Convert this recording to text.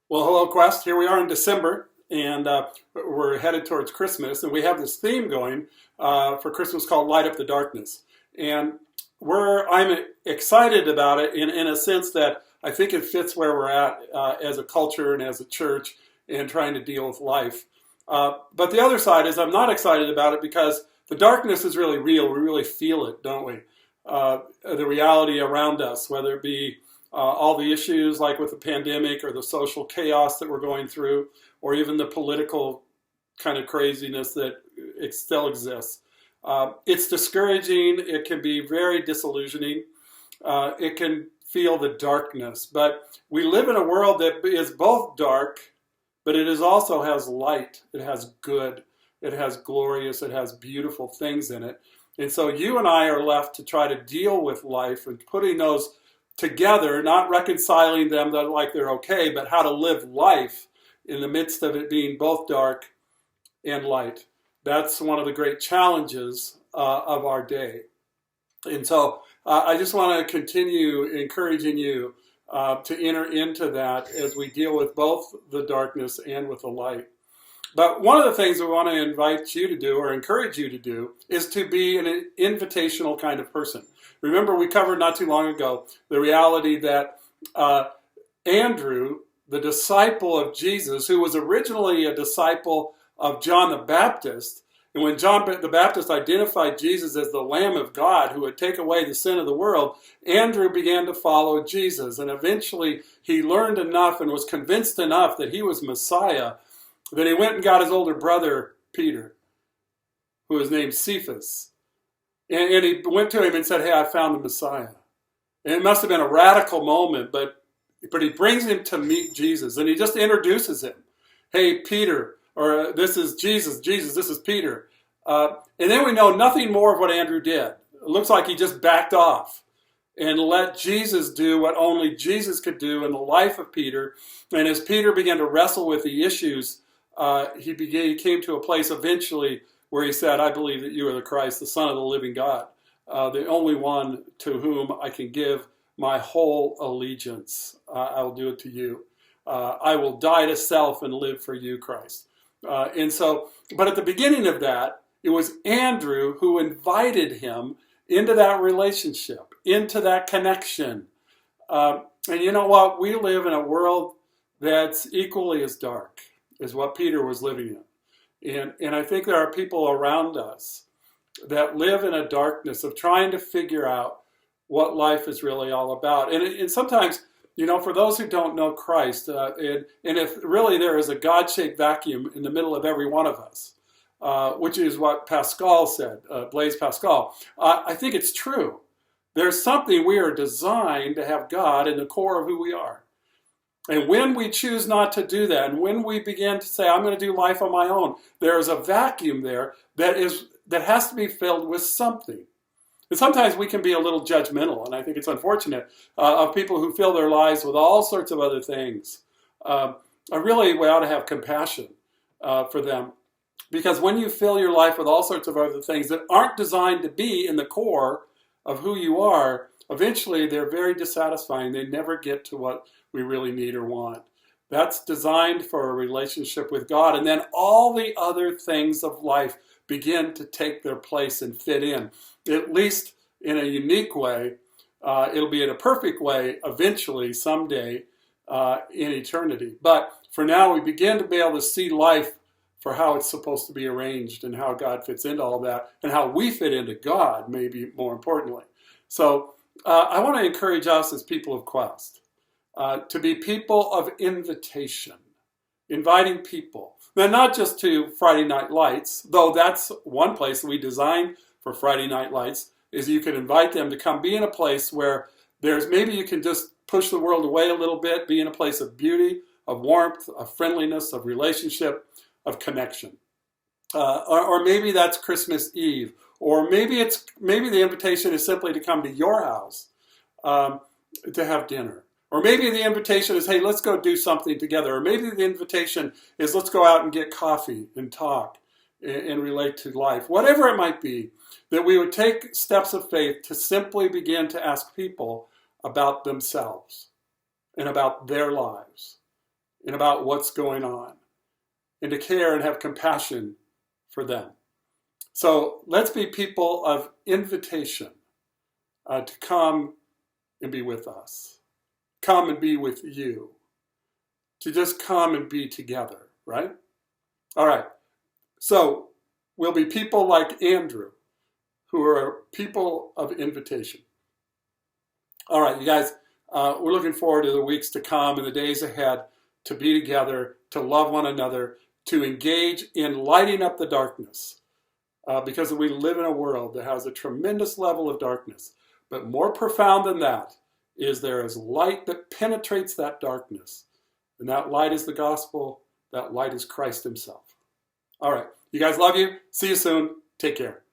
Well, hello, Quest. Here we are in December, and we're headed towards Christmas, and we have this theme going for Christmas called "Light Up the Darkness." And I'm excited about it in a sense that I think it fits where we're at as a culture and as a church in trying to deal with life. But the other side is I'm not excited about it because the darkness is really real. We really feel it, don't we? The reality around us, whether it be all the issues like with the pandemic or the social chaos that we're going through, or even the political kind of craziness that it still exists. It's discouraging. It can be very disillusioning. It can feel the darkness. But we live in a world that is both dark, but it is also has light. It has good. It has glorious. It has beautiful things in it. And so you and I are left to try to deal with life and putting those together, not reconciling them like they're okay, but how to live life in the midst of it being both dark and light. That's one of the great challenges of our day. And so I just want to continue encouraging you to enter into that as we deal with both the darkness and with the light. But one of the things we want to invite you to do or encourage you to do is to be an invitational kind of person. Remember, we covered not too long ago the reality that Andrew, the disciple of Jesus, who was originally a disciple of John the Baptist, and when John the Baptist identified Jesus as the Lamb of God who would take away the sin of the world, Andrew began to follow Jesus. And eventually he learned enough and was convinced enough that he was Messiah that he went and got his older brother, Peter, who was named Cephas. And he went to him and said, "Hey, I found the Messiah." And it must have been a radical moment, but he brings him to meet Jesus. And he just introduces him. "Hey, Peter," or "This is Jesus. Jesus, this is Peter." And then we know nothing more of what Andrew did. It looks like he just backed off and let Jesus do what only Jesus could do in the life of Peter. And as Peter began to wrestle with the issues, he came to a place eventually where he said, "I believe that you are the Christ, the Son of the living God, the only one to whom I can give my whole allegiance. I will do it to you. I will die to self and live for you, Christ." But at the beginning of that, it was Andrew who invited him into that relationship, into that connection. And you know what? We live in a world that's equally as dark as what Peter was living in. And I think there are people around us that live in a darkness of trying to figure out what life is really all about. And sometimes, for those who don't know Christ, and if really there is a God-shaped vacuum in the middle of every one of us, which is what Pascal said, Blaise Pascal, I think it's true. There's something we are designed to have God in the core of who we are. And when we choose not to do that, and when we begin to say, "I'm going to do life on my own," there is a vacuum there that has to be filled with something. And sometimes we can be a little judgmental, and I think it's unfortunate, of people who fill their lives with all sorts of other things. We ought to have compassion for them. Because when you fill your life with all sorts of other things that aren't designed to be in the core of who you are, eventually they're very dissatisfying. They never get to what we really need or want. That's designed for a relationship with God. And then all the other things of life begin to take their place and fit in, at least in a unique way. It'll be in a perfect way eventually, someday, in eternity. But for now, we begin to be able to see life for how it's supposed to be arranged and how God fits into all that and how we fit into God, maybe more importantly. So I want to encourage us as people of Quest to be people of invitation, inviting people. Now, not just to Friday Night Lights, though that's one place we designed for Friday Night Lights, is you can invite them to come be in a place where maybe you can just push the world away a little bit, be in a place of beauty, of warmth, of friendliness, of relationship, of connection. Or maybe that's Christmas Eve. Or maybe the invitation is simply to come to your house to have dinner. Or maybe the invitation is, "Hey, let's go do something together." Or maybe the invitation is, "Let's go out and get coffee and talk and relate to life." Whatever it might be, that we would take steps of faith to simply begin to ask people about themselves and about their lives and about what's going on, and to care and have compassion for them. So let's be people of invitation to come and be with us. Come and be with you. To just come and be together, right? All right. So we'll be people like Andrew, who are people of invitation. All right, you guys, we're looking forward to the weeks to come and the days ahead to be together, to love one another, to engage in lighting up the darkness. Because we live in a world that has a tremendous level of darkness. But more profound than that is there is light that penetrates that darkness. And that light is the gospel. That light is Christ himself. All right. You guys, love you. See you soon. Take care.